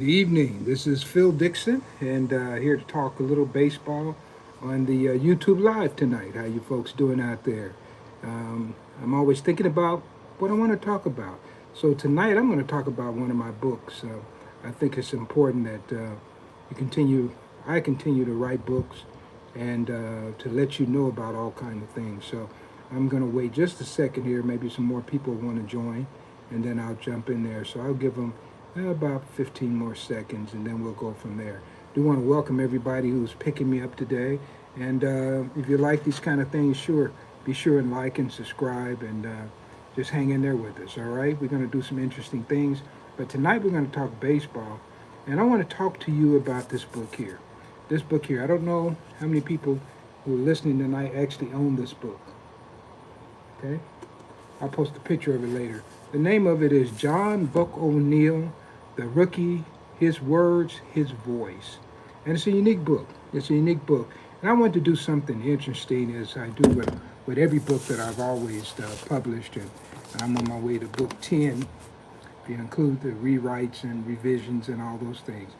Good evening. This is Phil Dixon, and here to talk a little baseball on the YouTube Live tonight. How you folks doing out there? I'm always thinking about what I want to talk about. So tonight I'm going to talk about one of my books. I think it's important that you continue. I continue to write books and to let you know about all kinds of things. So I'm going to wait just a second here. Maybe some more people want to join, and then I'll jump in there. So I'll give them about 15 more seconds, and then we'll go from there. Do want to welcome everybody who's picking me up today. And if you like these kind of things, sure, be sure and like and subscribe and just hang in there with us, all right? We're going to do some interesting things. But tonight we're going to talk baseball. And I want to talk to you about this book here. This book here, I don't know how many people who are listening tonight actually own this book. Okay? I'll post a picture of it later. The name of it is John Buck O'Neill, The Rookie, His Words, His Voice. And it's a unique book. It's a unique book. And I want to do something interesting as I do with every book that I've always published. And I'm on my way to book 10, if you include the rewrites and revisions and all those things.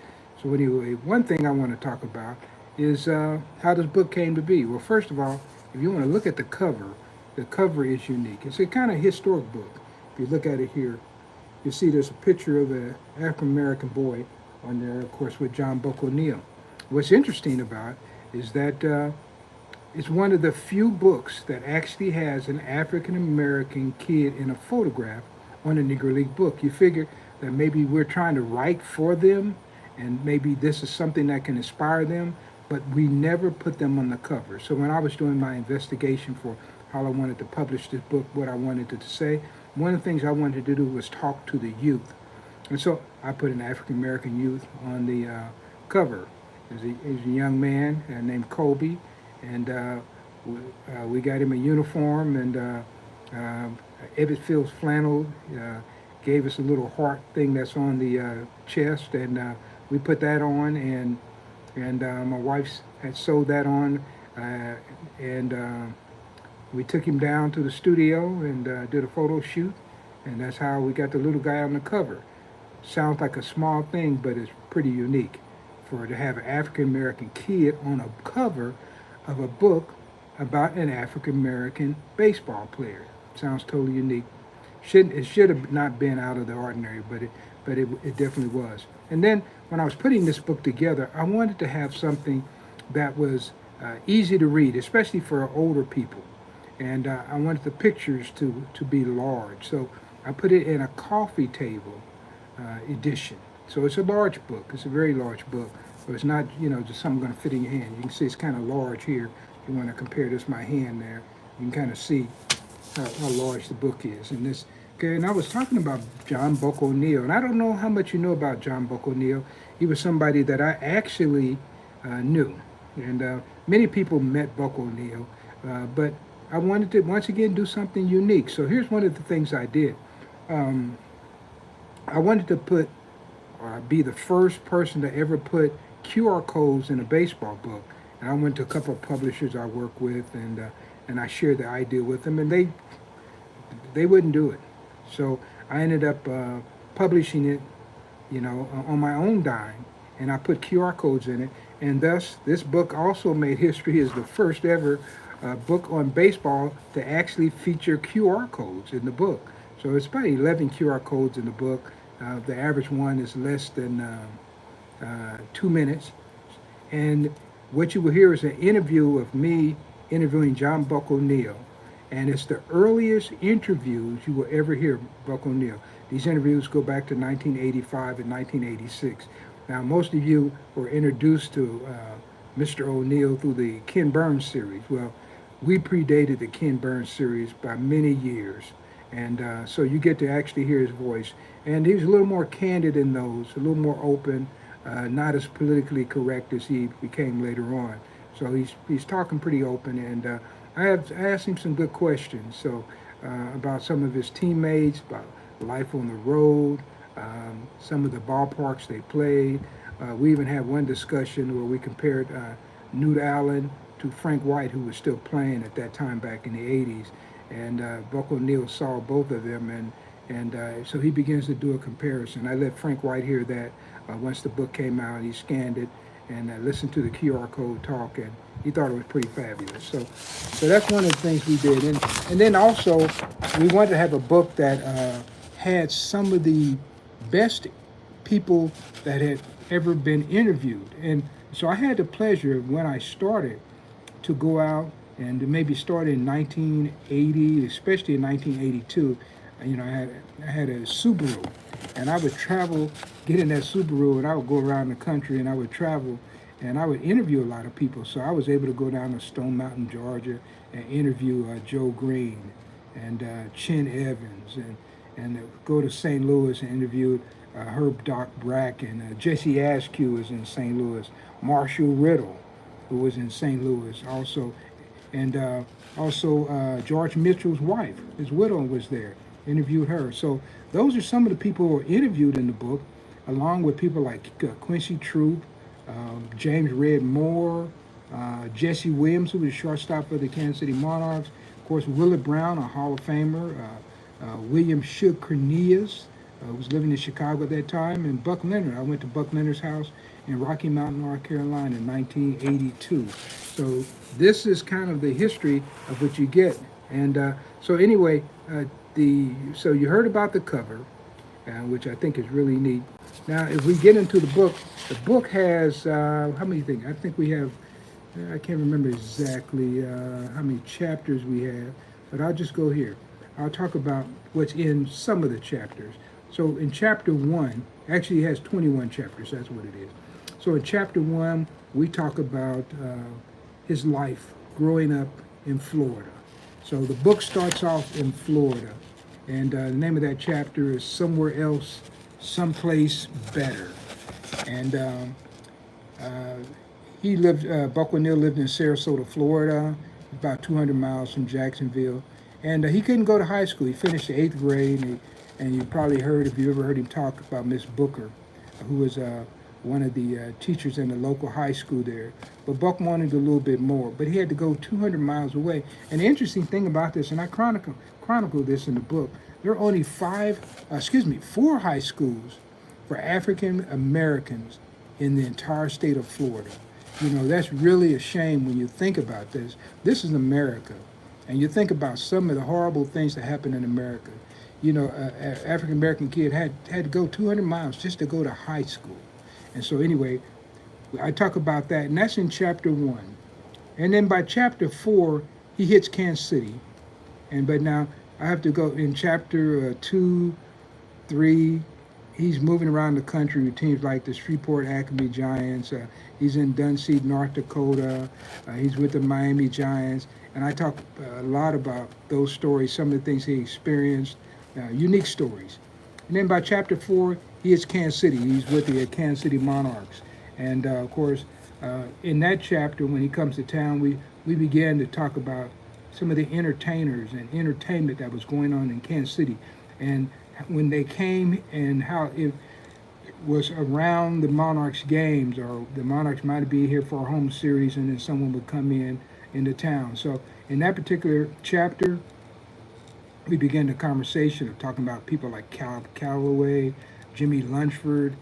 So anyway, one thing I want to talk about is how this book came to be. Well, first of all, if you want to look at the cover is unique. It's a kind of historic book. If you look at it here, you see there's a picture of an African American boy on there, of course, with John Buck O'Neill. What's interesting about it is that it's one of the few books that actually has an African American kid in a photograph on a Negro League book. You figure that maybe we're trying to write for them, and maybe this is something that can inspire them, but we never put them on the cover. So when I was doing my investigation for how I wanted to publish this book, what I wanted it to say, one of the things I wanted to do was talk to the youth. And so I put an African American youth on the cover. There's a young man named Kobe, and we got him a uniform, and Ebbet Fields flannel gave us a little heart thing that's on the chest, and we put that on, and my wife had sewed that on, and we took him down to the studio and did a photo shoot, and that's how we got the little guy on the cover. Sounds like a small thing, but it's pretty unique for to have an African American kid on a cover of a book about an African American baseball player. Sounds totally unique. It should have not been out of the ordinary, but it definitely was. And then when I was putting this book together, I wanted to have something that was easy to read, especially for older people. And I wanted the pictures to be large. So I put it in a coffee table edition. So it's a large book. It's a very large book. So it's not, just something going to fit in your hand. You can see it's kind of large here. If you want to compare this to my hand there, you can kind of see how large the book is. Okay, and I was talking about John Buck O'Neill, and I don't know how much you know about John Buck O'Neill. He was somebody that I actually knew, and many people met Buck O'Neill, but I wanted to once again do something unique. So here's one of the things I did. I wanted to be the first person to ever put QR codes in a baseball book. And I went to a couple of publishers I work with, and I shared the idea with them, and they wouldn't do it. So I ended up publishing it, on my own dime, and I put QR codes in it, and thus this book also made history as the first ever book on baseball to actually feature QR codes in the book. So it's about 11 QR codes in the book. The average one is less than 2 minutes. And what you will hear is an interview of me interviewing John Buck O'Neill. And it's the earliest interviews you will ever hear Buck O'Neill. These interviews go back to 1985 and 1986. Now, most of you were introduced to Mr. O'Neill through the Ken Burns series. Well, we predated the Ken Burns series by many years. And so you get to actually hear his voice. And he was a little more candid in those, a little more open, not as politically correct as he became later on. So he's talking pretty open, and I asked him some good questions. So about some of his teammates, about life on the road, some of the ballparks they played. We even had one discussion where we compared Newt Allen to Frank White, who was still playing at that time back in the 80s. And Buck O'Neill saw both of them, and so he begins to do a comparison. I let Frank White hear that. once the book came out. He scanned it and listened to the QR code talk, and he thought it was pretty fabulous. So that's one of the things we did. And then also, we wanted to have a book that had some of the best people that had ever been interviewed. And so I had the pleasure when I started to go out and maybe start in 1980, especially in 1982. You know, I had a Subaru, and I would travel, get in that Subaru, and I would go around the country, and I would travel, and I would interview a lot of people. So I was able to go down to Stone Mountain, Georgia, and interview Joe Green and Chin Evans, and go to St. Louis and interview Herb Doc Brack, and Jesse Askew was in St. Louis, Marshall Riddle, who was in St. Louis also, and also George Mitchell's wife, his widow, was there. Interviewed her. So those are some of the people who were interviewed in the book, along with people like Quincy Troop, James Red Moore, Jesse Williams, who was shortstop for the Kansas City Monarchs, of course Willard Brown, a Hall of Famer, William Shug Cornelius, who was living in Chicago at that time, and Buck Leonard. I went to Buck Leonard's house in Rocky Mountain, North Carolina in 1982. So this is kind of the history of what you get. And so anyway, so you heard about the cover, which I think is really neat. Now, if we get into the book has how many things? I think we have, I can't remember exactly how many chapters we have, but I'll just go here. I'll talk about what's in some of the chapters. So in chapter 1, actually it has 21 chapters, that's what it is. So in chapter 1, we talk about his life growing up in Florida. So the book starts off in Florida, and the name of that chapter is Somewhere Else, Someplace Better. And Buck O'Neil lived in Sarasota, Florida, about 200 miles from Jacksonville. And he couldn't go to high school. He finished the 8th grade, and you probably heard, if you ever heard him talk about Miss Booker, who was one of the teachers in the local high school there. But Buck wanted a little bit more, but he had to go 200 miles away. And the interesting thing about this, and I chronicle this in the book, there are only 4 high schools for African Americans in the entire state of Florida. You know, that's really a shame when you think about this. This is America. And you think about some of the horrible things that happen in America. You know, an African American kid had to go 200 miles just to go to high school. And so anyway, I talk about that, and that's in chapter 1. And then by chapter 4, he hits Kansas City. But now I have to go in chapter 2, 3. He's moving around the country with teams like the Shreveport Acme Giants. He's in Dunseith, North Dakota. He's with the Miami Giants. And I talk a lot about those stories, some of the things he experienced, unique stories. And then by chapter 4, he is Kansas City. He's with the Kansas City Monarchs. And of course, in that chapter, when he comes to town, we began to talk about some of the entertainers and entertainment that was going on in Kansas City. And when they came and how it was around the Monarchs games, or the Monarchs might be here for a home series, and then someone would come in the town. So in that particular chapter, we began the conversation of talking about people like Cal Calloway, Jimmy Luncford,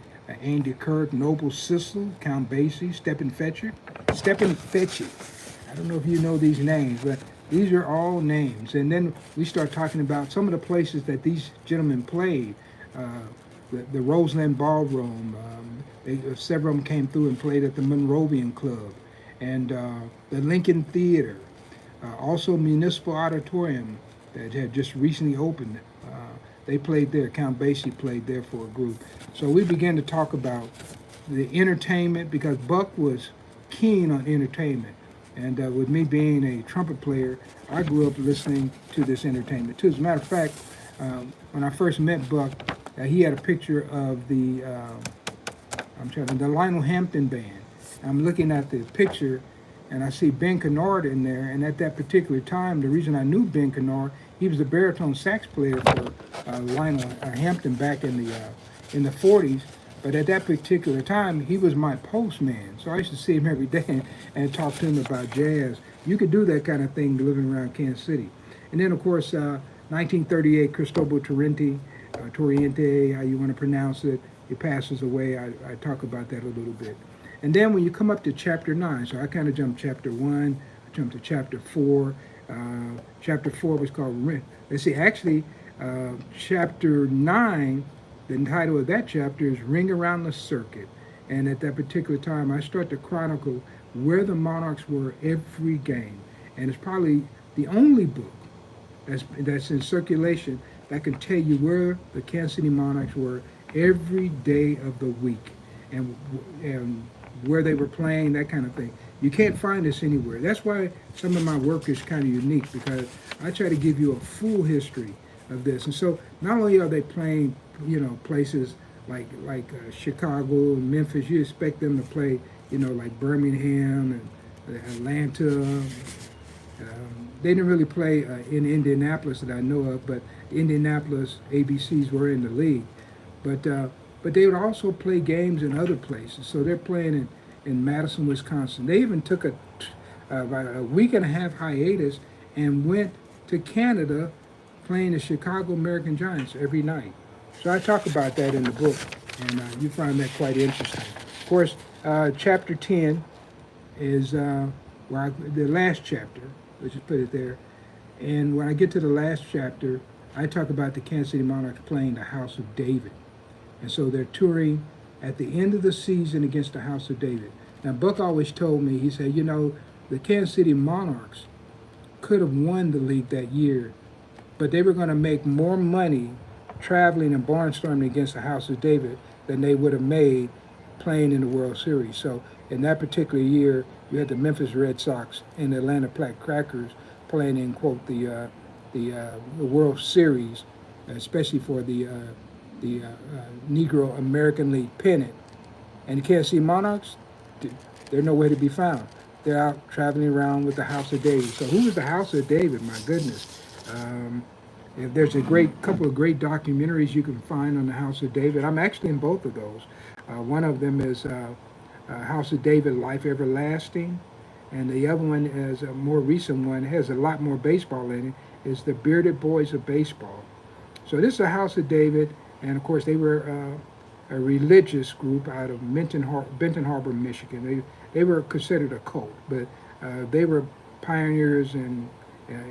Andy Kirk, Noble Sissel, Count Basie, Stephen Fetchit. I don't know if you know these names, but these are all names. And then we start talking about some of the places that these gentlemen played. The Roseland Ballroom, several of them came through and played at the Monrovian Club, and the Lincoln Theater, also Municipal Auditorium that had just recently opened. They played there. Count Basie played there for a group. So we began to talk about the entertainment, because Buck was keen on entertainment. And with me being a trumpet player, I grew up listening to this entertainment too. As a matter of fact, when I first met Buck, he had a picture of the Lionel Hampton Band. I'm looking at the picture, and I see Ben Kennard in there. And at that particular time, the reason I knew Ben Kennard, he was the baritone sax player for Lionel Hampton back in the 40s. But at that particular time, he was my postman. So I used to see him every day and talk to him about jazz. You could do that kind of thing living around Kansas City. And then, of course, 1938, Cristobal Torriente, how you want to pronounce it. he passes away. I talk about that a little bit. And then when you come up to chapter 9, so I kind of jumped chapter 1, I jumped to chapter 4. Chapter 4 was called Ring. Let's see, actually, chapter 9, the title of that chapter is Ring Around the Circuit. And at that particular time, I start to chronicle where the Monarchs were every game. And it's probably the only book that's in circulation that can tell you where the Kansas City Monarchs were every day of the week and where they were playing, that kind of thing. You can't find this anywhere. That's why some of my work is kind of unique, because I try to give you a full history of this. And so not only are they playing, places like Chicago and Memphis, you expect them to play, like Birmingham and Atlanta. They didn't really play in Indianapolis that I know of, but Indianapolis ABCs were in the league. But they would also play games in other places. So they're playing in Madison, Wisconsin. They even took about a week and a half hiatus and went to Canada playing the Chicago American Giants every night. So I talk about that in the book, and you find that quite interesting. Of course, chapter 10 is the last chapter. Let's just put it there. And when I get to the last chapter, I talk about the Kansas City Monarchs playing the House of David. And so they're touring at the end of the season against the House of David. Now, Buck always told me, he said, the Kansas City Monarchs could have won the league that year, but they were going to make more money traveling and barnstorming against the House of David than they would have made playing in the World Series. So in that particular year, you had the Memphis Red Sox and the Atlanta Platte Crackers playing in, quote, the World Series, especially for the Negro American League pennant. And the Kansas City Monarchs, they're nowhere to be found. They're out traveling around with the House of David. So who was the House of David? My goodness. There's a couple of great documentaries you can find on the House of David. I'm actually in both of those. One of them is House of David, Life Everlasting, and the other one is a more recent one, has a lot more baseball in it, is the Bearded Boys of Baseball. So this is the House of David, and of course they were a religious group out of Benton Harbor, Michigan. They were considered a cult, but they were pioneers and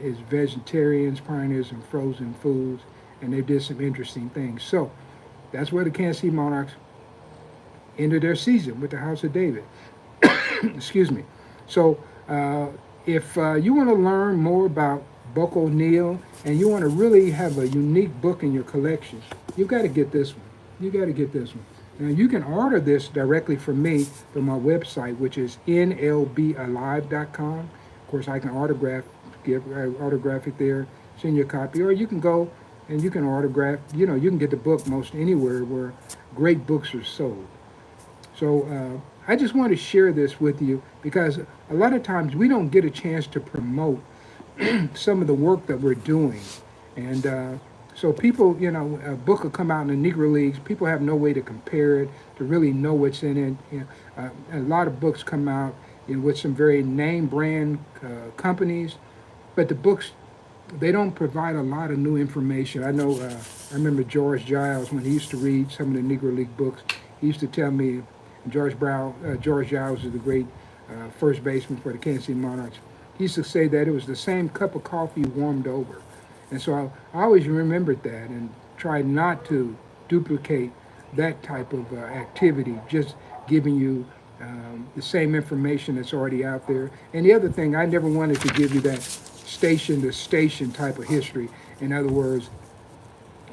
is vegetarians, pioneers in frozen foods, and they did some interesting things. So that's where the Kansas City Monarchs ended their season, with the House of David. Excuse me. So if you want to learn more about Buck O'Neil and you want to really have a unique book in your collection, you've got to get this one. You got to get this one. Now you can order this directly from me from my website, which is nlbalive.com. Of course, I can autograph it there, send you a copy, or you can go and you can autograph. You can get the book most anywhere where great books are sold. So I just want to share this with you, because a lot of times we don't get a chance to promote some of the work that we're doing. And so people, a book will come out in the Negro Leagues. People have no way to compare it, to really know what's in it. A lot of books come out with some very name brand companies, but the books, they don't provide a lot of new information. I know, I remember George Giles, when he used to read some of the Negro League books, he used to tell me, George Giles is the great first baseman for the Kansas City Monarchs. He used to say that it was the same cup of coffee warmed over. And so I always remembered that and tried not to duplicate that type of activity, just giving you the same information that's already out there. And the other thing, I never wanted to give you that station-to-station type of history. In other words,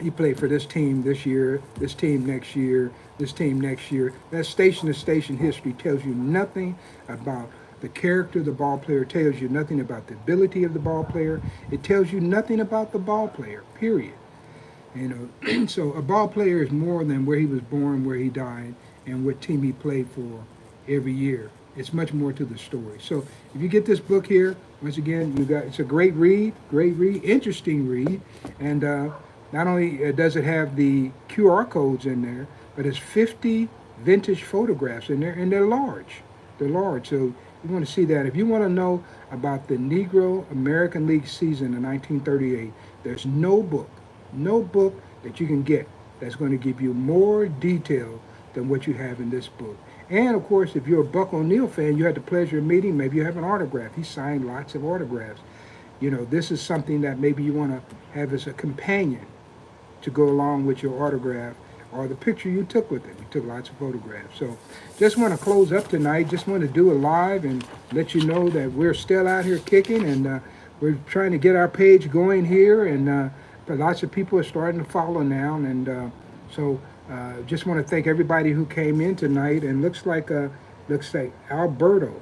you play for this team this year, this team next year, this team next year. That station-to-station history tells you nothing about the character of the ball player, tells you nothing about the ability of the ball player. It tells you nothing about the ball player, period. So a ball player is more than where he was born, where he died, and what team he played for every year. It's much more to the story. So if you get this book here, once again, it's a great read, interesting read, and not only does it have the QR codes in there, but it's 50 vintage photographs in there, and they're large. They're large, so you want to see that. If you want to know about the Negro American League season in 1938, there's no book that you can get that's going to give you more detail than what you have in this book. And of course, if you're a Buck O'Neil fan, you had the pleasure of meeting, maybe you have an autograph. He signed lots of autographs. You know, this is something that maybe you want to have as a companion to go along with your autograph or the picture you took with it. You took lots of photographs. So just want to close up tonight. Just want to do a live and let you know that we're still out here kicking, and we're trying to get our page going here, and but lots of people are starting to follow now. And so just want to thank everybody who came in tonight. And looks like Alberto,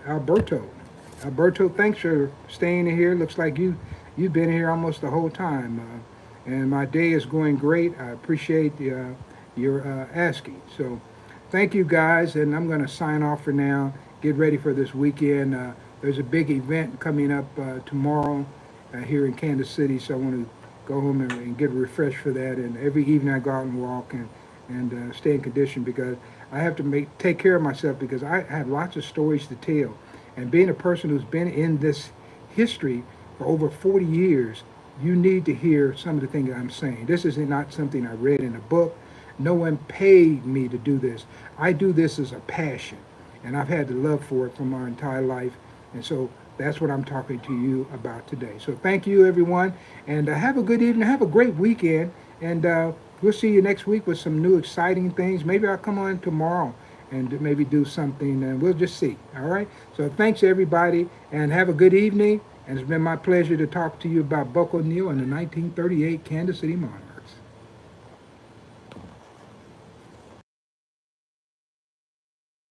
thanks for staying here. Looks like you've been here almost the whole time. And my day is going great. I appreciate your asking. So thank you guys, and I'm going to sign off for now. Get ready for this weekend. There's a big event coming up tomorrow here in Kansas City, so I want to go home and get refreshed for that. And every evening I go out and walk and stay in condition, because I have to take care of myself, because I have lots of stories to tell. And being a person who's been in this history for over 40 years, you need to hear some of the things I'm saying. This is not something I read in a book. No one paid me to do this. I do this as a passion, and I've had the love for it for my entire life. And so that's what I'm talking to you about today. So thank you, everyone, and have a good evening. Have a great weekend, and we'll see you next week with some new exciting things. Maybe I'll come on tomorrow and maybe do something, and we'll just see. All right? So thanks, everybody, and have a good evening. And it's been my pleasure to talk to you about Buck O'Neil and the 1938 Kansas City Monarchs.